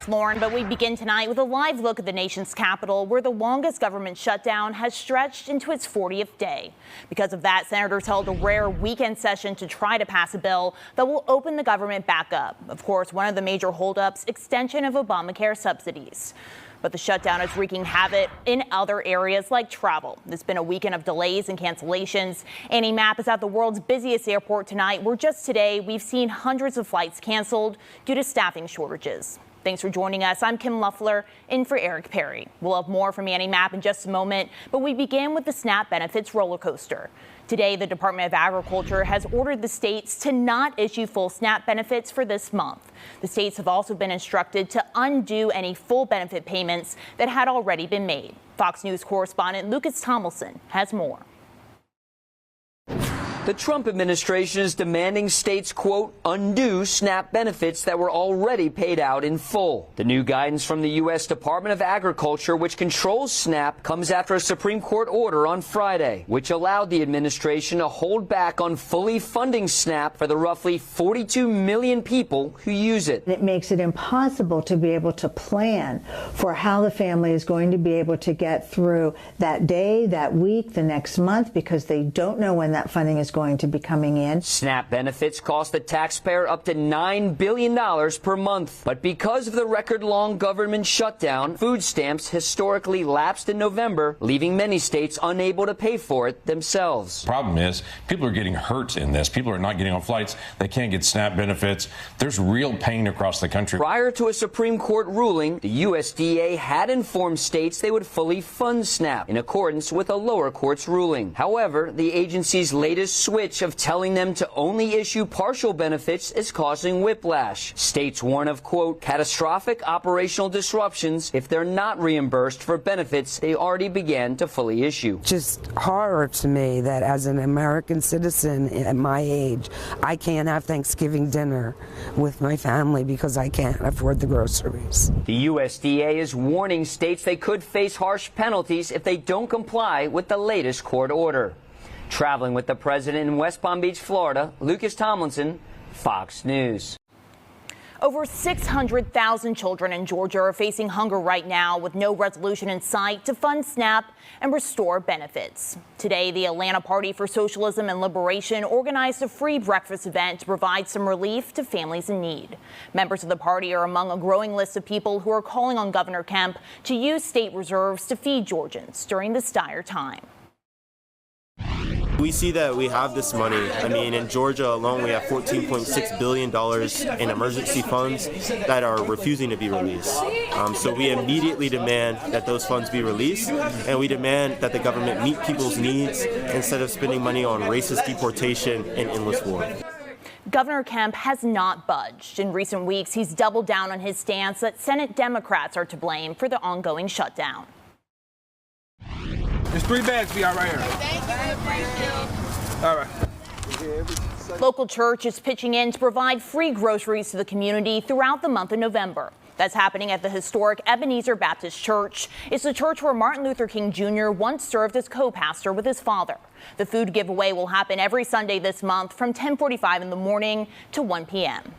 Lauren, but we begin tonight with a live look at the nation's capital, where the longest government shutdown has stretched into its 40th day. Because of that, senators held a rare weekend session to try to pass a bill that will open the government back up. Of course, one of the major holdups, extension of Obamacare subsidies. But the shutdown is wreaking havoc in other areas like travel. There's been a weekend of delays and cancellations. Annie Mapp is at the world's busiest airport tonight, where just today we've seen hundreds of flights canceled due to staffing shortages. Thanks for joining us. I'm Kim Luffler, in for Eric Perry. We'll have more from Annie Mapp in just a moment, but we begin with the SNAP benefits roller coaster. Today, the Department of Agriculture has ordered the states to not issue full SNAP benefits for this month. The states have also been instructed to undo any full benefit payments that had already been made. Fox News correspondent Lucas Tomlinson has more. The Trump administration is demanding states, quote, undo SNAP benefits that were already paid out in full. The new guidance from the U.S. Department of Agriculture, which controls SNAP, comes after a Supreme Court order on Friday, which allowed the administration to hold back on fully funding SNAP for the roughly 42 million people who use it. It makes it impossible to be able to plan for how the family is going to be able to get through that day, that week, the next month, because they don't know when that funding is going to be coming in. SNAP benefits cost the taxpayer up to $9 billion per month. But because of the record-long government shutdown, food stamps historically lapsed in November, leaving many states unable to pay for it themselves. The problem is people are getting hurt in this. People are not getting on flights. They can't get SNAP benefits. There's real pain across the country. Prior to a Supreme Court ruling, the USDA had informed states they would fully fund SNAP in accordance with a lower court's ruling. However, the agency's latest switch of telling them to only issue partial benefits is causing whiplash. States warn of, quote, catastrophic operational disruptions if they're not reimbursed for benefits they already began to fully issue. Just horror to me that as an American citizen at my age, I can't have Thanksgiving dinner with my family because I can't afford the groceries. The USDA is warning states they could face harsh penalties if they don't comply with the latest court order. Traveling with the president in West Palm Beach, Florida, Lucas Tomlinson, Fox News. Over 600,000 children in Georgia are facing hunger right now, with no resolution in sight to fund SNAP and restore benefits. Today, the Atlanta Party for Socialism and Liberation organized a free breakfast event to provide some relief to families in need. Members of the party are among a growing list of people who are calling on Governor Kemp to use state reserves to feed Georgians during this dire time. We see that we have this money. I mean, in Georgia alone, we have $14.6 billion in emergency funds that are refusing to be released. So we immediately demand that those funds be released, and we demand that the government meet people's needs instead of spending money on racist deportation and endless war. Governor Kemp has not budged. In recent weeks, he's doubled down on his stance that Senate Democrats are to blame for the ongoing shutdown. There's 3 bags for y'all right here. Thank you. All right. Local church is pitching in to provide free groceries to the community throughout the month of November. That's happening at the historic Ebenezer Baptist Church. It's the church where Martin Luther King Jr. once served as co-pastor with his father. The food giveaway will happen every Sunday this month from 10:45 in the morning to 1 p.m.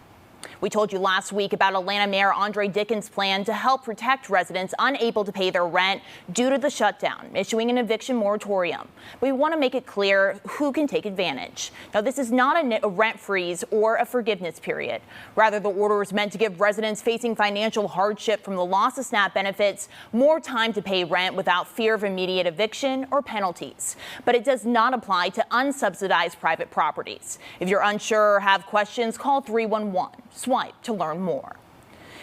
We told you last week about Atlanta Mayor Andre Dickens' plan to help protect residents unable to pay their rent due to the shutdown, issuing an eviction moratorium. We want to make it clear who can take advantage. Now, this is not a rent freeze or a forgiveness period. Rather, the order is meant to give residents facing financial hardship from the loss of SNAP benefits more time to pay rent without fear of immediate eviction or penalties. But it does not apply to unsubsidized private properties. If you're unsure or have questions, call 311. Swipe to learn more.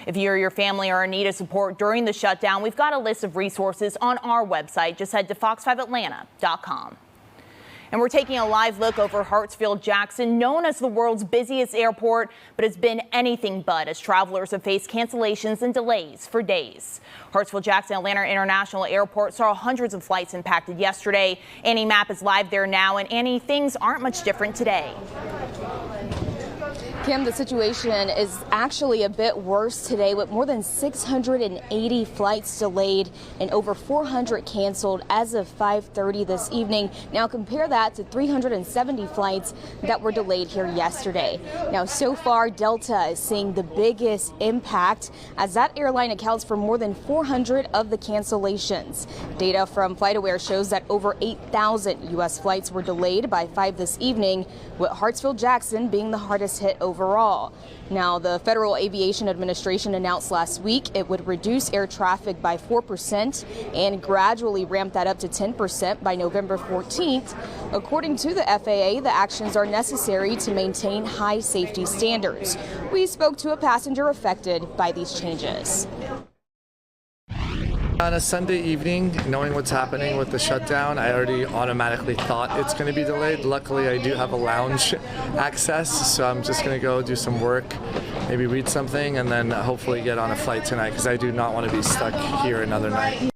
If you or your family are in need of support during the shutdown, we've got a list of resources on our website. Just head to fox5atlanta.com. And we're taking a live look over Hartsfield-Jackson, known as the world's busiest airport, but it's been anything but as travelers have faced cancellations and delays for days. Hartsfield-Jackson Atlanta International Airport saw hundreds of flights impacted yesterday. Annie Mapp is live there now, and Annie, things aren't much different today. Kim, the situation is actually a bit worse today, with more than 680 flights delayed and over 400 canceled as of 5:30 this evening. Now compare that to 370 flights that were delayed here yesterday. Now so far, Delta is seeing the biggest impact as that airline accounts for more than 400 of the cancellations. Data from FlightAware shows that over 8,000 U.S. flights were delayed by 5 this evening, with Hartsfield-Jackson being the hardest hit overall. Now, the Federal Aviation Administration announced last week it would reduce air traffic by 4% and gradually ramp that up to 10% by November 14th. According to the FAA, the actions are necessary to maintain high safety standards. We spoke to a passenger affected by these changes. On a Sunday evening, knowing what's happening with the shutdown, I already automatically thought it's going to be delayed. Luckily, I do have a lounge access, so I'm just going to go do some work, maybe read something, and then hopefully get on a flight tonight, because I do not want to be stuck here another night.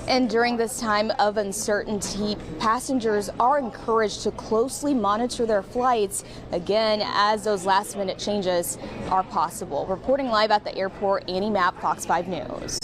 And during this time of uncertainty, passengers are encouraged to closely monitor their flights, again, as those last-minute changes are possible. Reporting live at the airport, Annie Mapp, Fox 5 News.